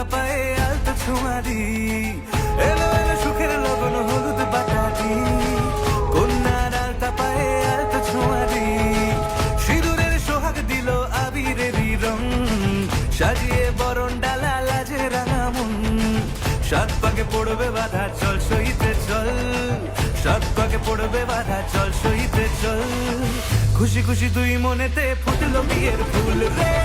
আলতা পায়ে আলতা ছোঁয়ারি, এলো এলো সুখের লগন হলুদ বাটালি, কন্যার আলতা পায়ে আলতা ছোঁয়ারি, সিঁদুরের সোহাগ দিল আবিরেরই রং, সাজিয়ে বরণ ডালা লাজে রাঙা মন, সাত পাকে পড়বে বাধা চল সইতে চল, সাত পাকে পড়বে বাধা চল সইতে চল, খুশি খুশি দুই মনেতে ফুটলো বিয়ের ফুল রে।